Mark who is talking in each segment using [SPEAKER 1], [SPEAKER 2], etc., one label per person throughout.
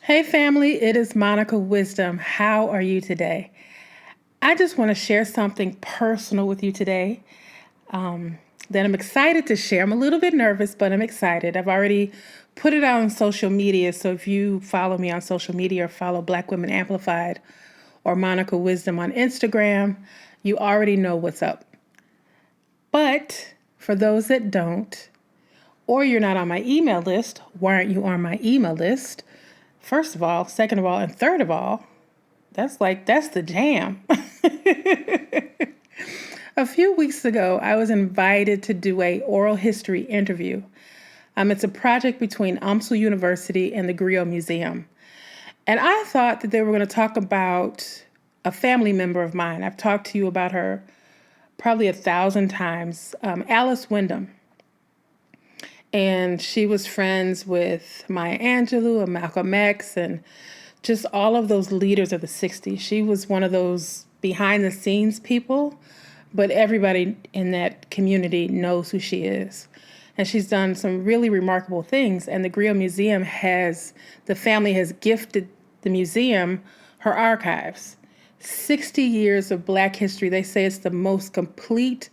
[SPEAKER 1] Hey family, it is Monica Wisdom. How are you today? I just want to share something personal with you today that I'm excited to share. I'm a little bit nervous, but I'm excited. I've already put it out on social media. So if you follow me on social media or follow Black Women Amplified or Monica Wisdom on Instagram, you already know what's up. But for those that don't, or you're not on my email list, why aren't you on my email list? First of all, second of all, and third of all, that's the jam. A few weeks ago, I was invited to do a oral history interview. It's a project between UMSL University and the Griot Museum. And I thought that they were going to talk about a family member of mine. I've talked to you about her probably 1,000 times, Alice Wyndham. And she was friends with Maya Angelou and Malcolm X and just all of those leaders of the 60s. She was one of those behind the scenes people, but everybody in that community knows who she is. And she's done some really remarkable things. And the Griot Museum the family has gifted the museum her archives. 60 years of Black history. They say it's the most complete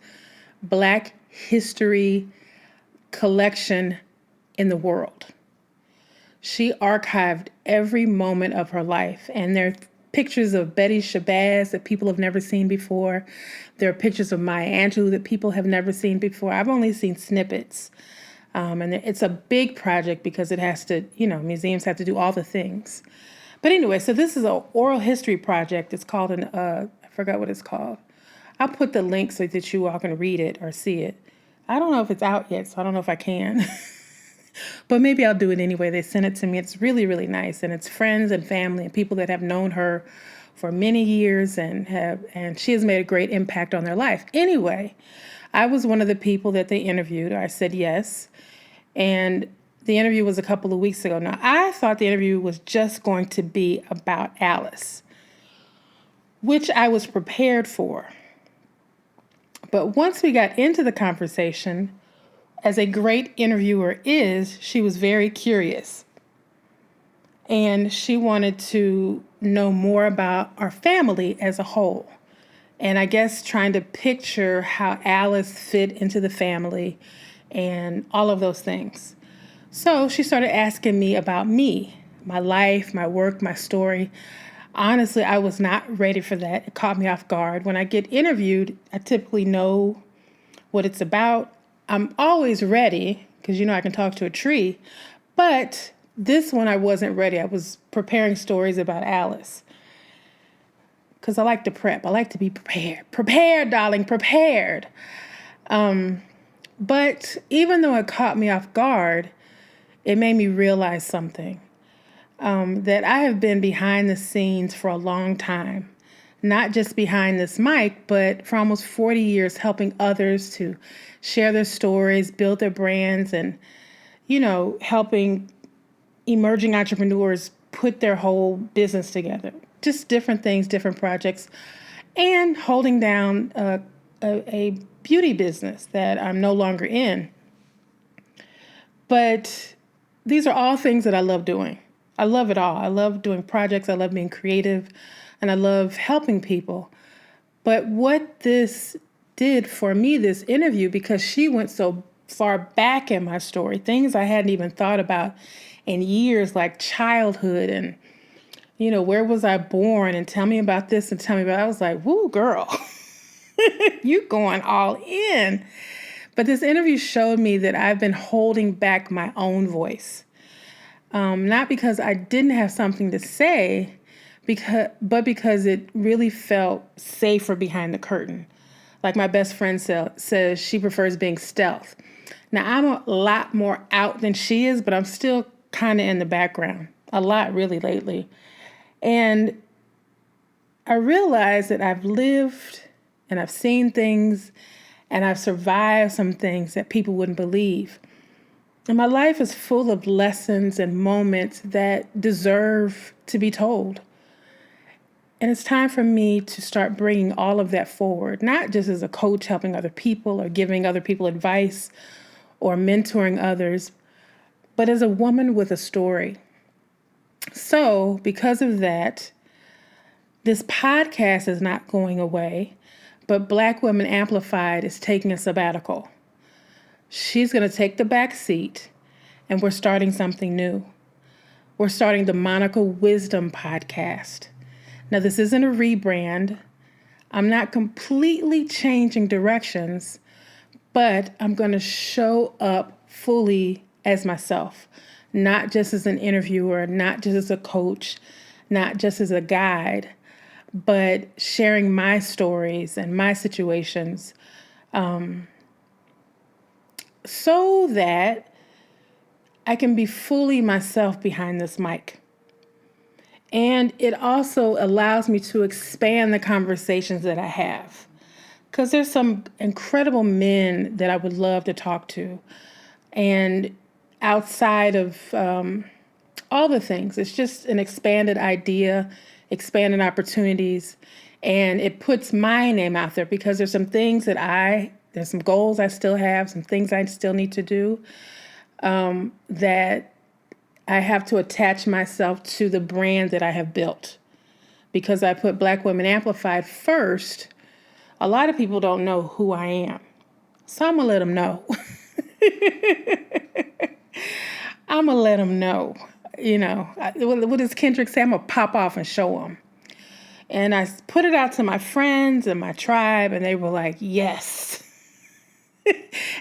[SPEAKER 1] Black history collection in the world. She archived every moment of her life, and there are pictures of Betty Shabazz that people have never seen before. There are pictures of Maya Angelou that people have never seen before. I've only seen snippets, and it's a big project because it has to, museums have to do all the things. But anyway, so this is an oral history project. It's called I forgot what it's called. I'll put the link so that you all can read it or see it. I don't know if it's out yet, so I don't know if I can. But maybe I'll do it anyway. They sent it to me. It's really, really nice. And it's friends and family and people that have known her for many years and she has made a great impact on their life. Anyway, I was one of the people that they interviewed. I said yes. And the interview was a couple of weeks ago. Now, I thought the interview was just going to be about Alice, which I was prepared for. But once we got into the conversation, as a great interviewer is, she was very curious. And she wanted to know more about our family as a whole. And I guess trying to picture how Alice fit into the family and all of those things. So she started asking me about me, my life, my work, my story. Honestly, I was not ready for that. It caught me off guard. When I get interviewed, I typically know what it's about. I'm always ready because, I can talk to a tree. But this one, I wasn't ready. I was preparing stories about Alice because I like to prep. I like to be prepared. Prepared, darling, prepared. But even though it caught me off guard, it made me realize something. That I have been behind the scenes for a long time, not just behind this mic, but for almost 40 years helping others to share their stories, build their brands, and, helping emerging entrepreneurs put their whole business together. Just different things, different projects, and holding down a beauty business that I'm no longer in. But these are all things that I love doing. I love it all. I love doing projects. I love being creative, and I love helping people. But what this did for me, this interview, because she went so far back in my story, things I hadn't even thought about in years, like childhood and, where was I born, and tell me about this and tell me about, I was like, woo, girl, you going all in. But this interview showed me that I've been holding back my own voice. Not because I didn't have something to say, but because it really felt safer behind the curtain. Like my best friend says she prefers being stealth. Now, I'm a lot more out than she is, but I'm still kind of in the background, a lot really lately. And I realized that I've lived and I've seen things and I've survived some things that people wouldn't believe. And my life is full of lessons and moments that deserve to be told. And it's time for me to start bringing all of that forward, not just as a coach helping other people or giving other people advice or mentoring others, but as a woman with a story. So because of that, this podcast is not going away, but Black Women Amplified is taking a sabbatical. She's going to take the back seat, and we're starting something new. We're starting the Monica Wisdom podcast. Now, this isn't a rebrand. I'm not completely changing directions, but I'm going to show up fully as myself, not just as an interviewer, not just as a coach, not just as a guide, but sharing my stories and my situations so that I can be fully myself behind this mic. And it also allows me to expand the conversations that I have. Because there's some incredible men that I would love to talk to. And outside of all the things, it's just an expanded idea, expanded opportunities. And it puts my name out there because there's some things there's some goals I still have, some things I still need to do. That I have to attach myself to the brand that I have built. Because I put Black Women Amplified first, a lot of people don't know who I am. So I'm going to let them know. I'm going to let them know. What does Kendrick say? I'm going to pop off and show them. And I put it out to my friends and my tribe, and they were like, yes.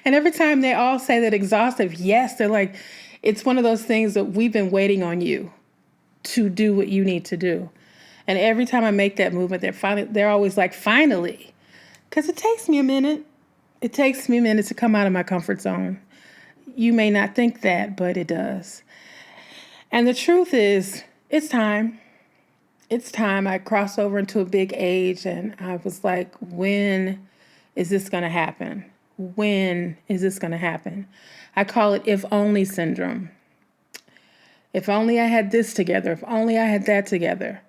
[SPEAKER 1] And every time they all say that exhaustive yes, they're like, it's one of those things that we've been waiting on you to do what you need to do. And every time I make that movement, they're always like, finally. Because it takes me a minute. It takes me a minute to come out of my comfort zone. You may not think that, but it does. And the truth is, it's time. It's time. I crossed over into a big age, and I was like, when is this going to happen? When is this going to happen? I call it if only syndrome. If only I had this together. If only I had that together.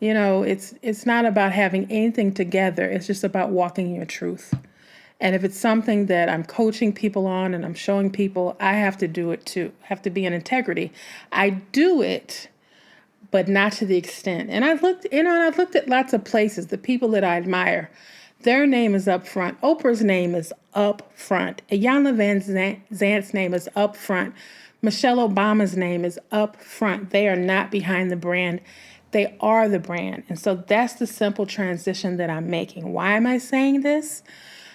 [SPEAKER 1] It's not about having anything together. It's just about walking your truth. And if it's something that I'm coaching people on and I'm showing people, I have to do it too. I have to be in integrity. I do it, but not to the extent. And I've looked at lots of places, the people that I admire. Their name is up front. Oprah's name is up front. Iyanla Van Zant's name is up front. Michelle Obama's name is up front. They are not behind the brand. They are the brand. And so that's the simple transition that I'm making. Why am I saying this?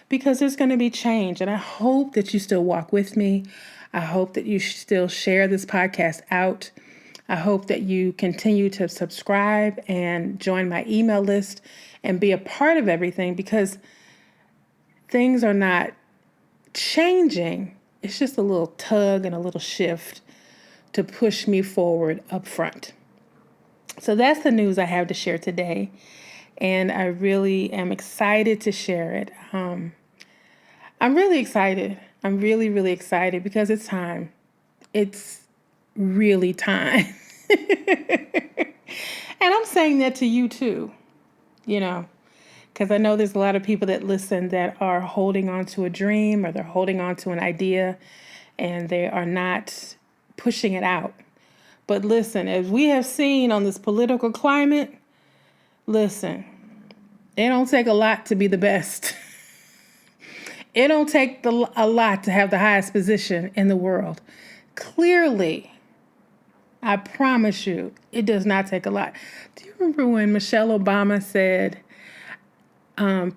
[SPEAKER 1] Because there's going to be change. And I hope that you still walk with me. I hope that you still share this podcast out. I hope that you continue to subscribe and join my email list and be a part of everything, because things are not changing. It's just a little tug and a little shift to push me forward up front. So that's the news I have to share today. And I really am excited to share it. I'm really excited. I'm really, really excited because it's time. It's really time. And I'm saying that to you too, because I know there's a lot of people that listen that are holding on to a dream, or they're holding on to an idea, and they are not pushing it out. But listen, as we have seen on this political climate, listen, it don't take a lot to be the best. It don't take a lot to have the highest position in the world. Clearly, I promise you, it does not take a lot. Do you remember when Michelle Obama said,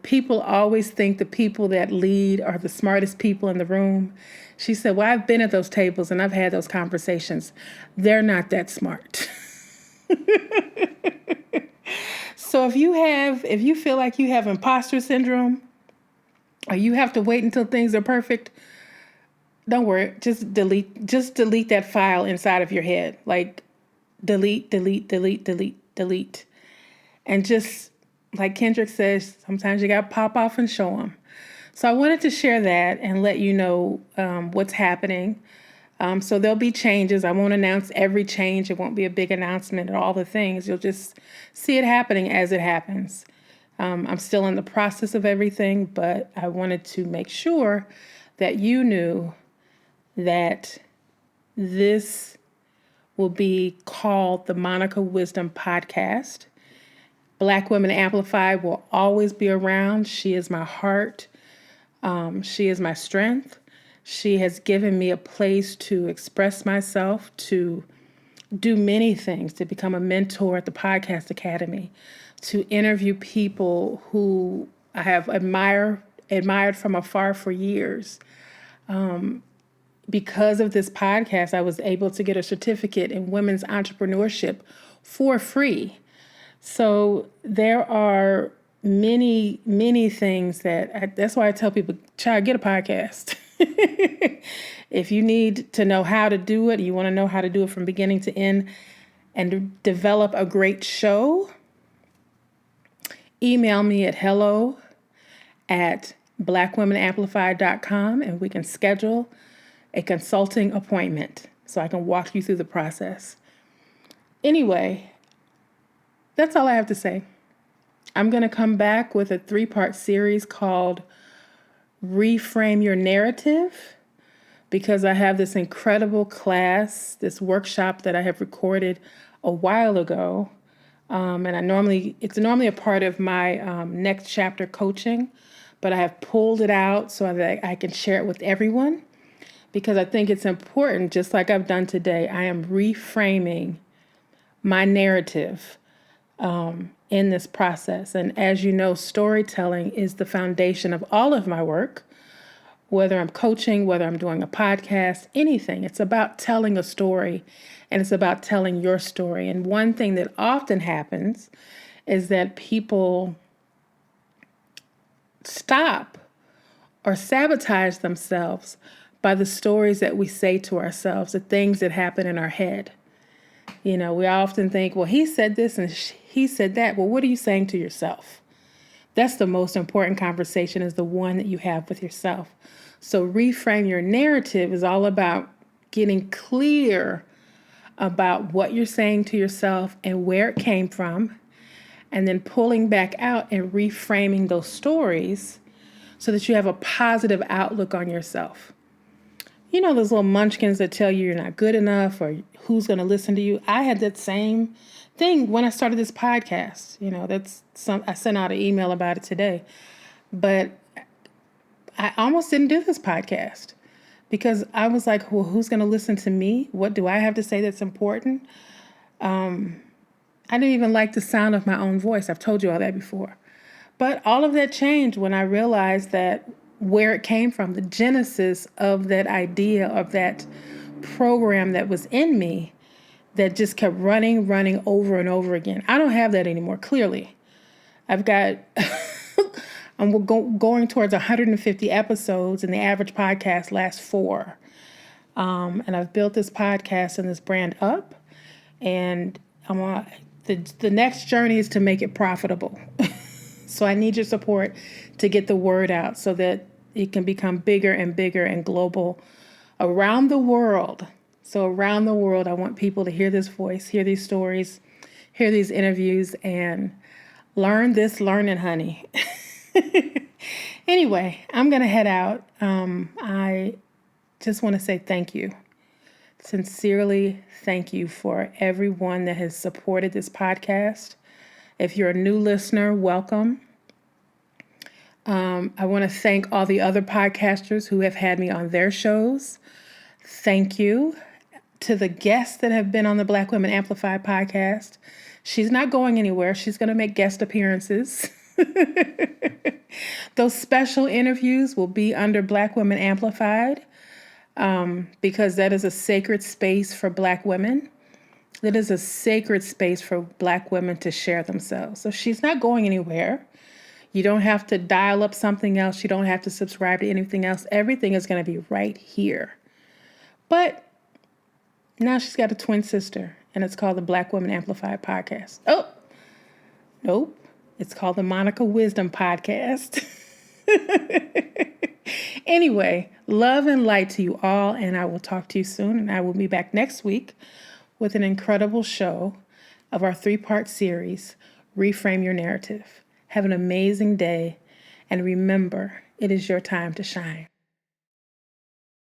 [SPEAKER 1] people always think the people that lead are the smartest people in the room? She said, well, I've been at those tables and I've had those conversations. They're not that smart. So if you feel like you have imposter syndrome, or you have to wait until things are perfect, don't worry. Just delete that file inside of your head. Like delete. And just like Kendrick says, sometimes you got to pop off and show them. So I wanted to share that and let you know what's happening. So there'll be changes. I won't announce every change. It won't be a big announcement and all the things. You'll just see it happening as it happens. I'm still in the process of everything, but I wanted to make sure that you knew that this will be called the Monica Wisdom Podcast. Black Women Amplified will always be around. She is my heart. She is my strength. She has given me a place to express myself, to do many things, to become a mentor at the Podcast Academy, to interview people who I have admired from afar for years. Because of this podcast, I was able to get a certificate in women's entrepreneurship for free. So there are many, many things that's why I tell people, child, get a podcast. If you need to know how to do it, you want to know how to do it from beginning to end and develop a great show, email me at hello@blackwomenamplified.com and we can schedule a consulting appointment so I can walk you through the process. Anyway, that's all I have to say. I'm going to come back with a 3-part series called Reframe Your Narrative, because I have this incredible class, this workshop that I have recorded a while ago. And it's normally a part of my next chapter coaching, but I have pulled it out so that I can share it with everyone, because I think it's important, just like I've done today. I am reframing my narrative in this process. And as you know, storytelling is the foundation of all of my work, whether I'm coaching, whether I'm doing a podcast, anything. It's about telling a story, and it's about telling your story. And one thing that often happens is that people stop or sabotage themselves by the stories that we say to ourselves, the things that happen in our head. We often think, well, he said this and he said that. Well, what are you saying to yourself? That's the most important conversation, is the one that you have with yourself. So reframe your narrative is all about getting clear about what you're saying to yourself and where it came from, and then pulling back out and reframing those stories so that you have a positive outlook on yourself. You know those little munchkins that tell you you're not good enough or who's going to listen to you? I had that same thing when I started this podcast. I sent out an email about it today, but I almost didn't do this podcast because I was like, well, who's going to listen to me? What do I have to say that's important? I didn't even like the sound of my own voice. I've told you all that before. But all of that changed when I realized that where it came from, the genesis of that idea, of that program that was in me that just kept running over and over again. I don't have that anymore, clearly. I've got, I'm going towards 150 episodes, and the average podcast lasts 4. And I've built this podcast and this brand up, and the next journey is to make it profitable. So I need your support to get the word out so that it can become bigger and bigger and global around the world. So around the world, I want people to hear this voice, hear these stories, hear these interviews, and learn this learning, honey. Anyway, I'm going to head out. I just want to say thank you. Sincerely, thank you for everyone that has supported this podcast. If you're a new listener, welcome. I want to thank all the other podcasters who have had me on their shows. Thank you to the guests that have been on the Black Women Amplified podcast. She's not going anywhere. She's going to make guest appearances. Those special interviews will be under Black Women Amplified because that is a sacred space for Black women. That is a sacred space for Black women to share themselves. So she's not going anywhere. You don't have to dial up something else. You don't have to subscribe to anything else. Everything is going to be right here. But now she's got a twin sister, and it's called the Black Women Amplified Podcast. Oh, nope. It's called the Monica Wisdom Podcast. Anyway, love and light to you all, and I will talk to you soon. And I will be back next week with an incredible show of our 3-part series, Reframe Your Narrative. Have an amazing day, and remember, it is your time to shine.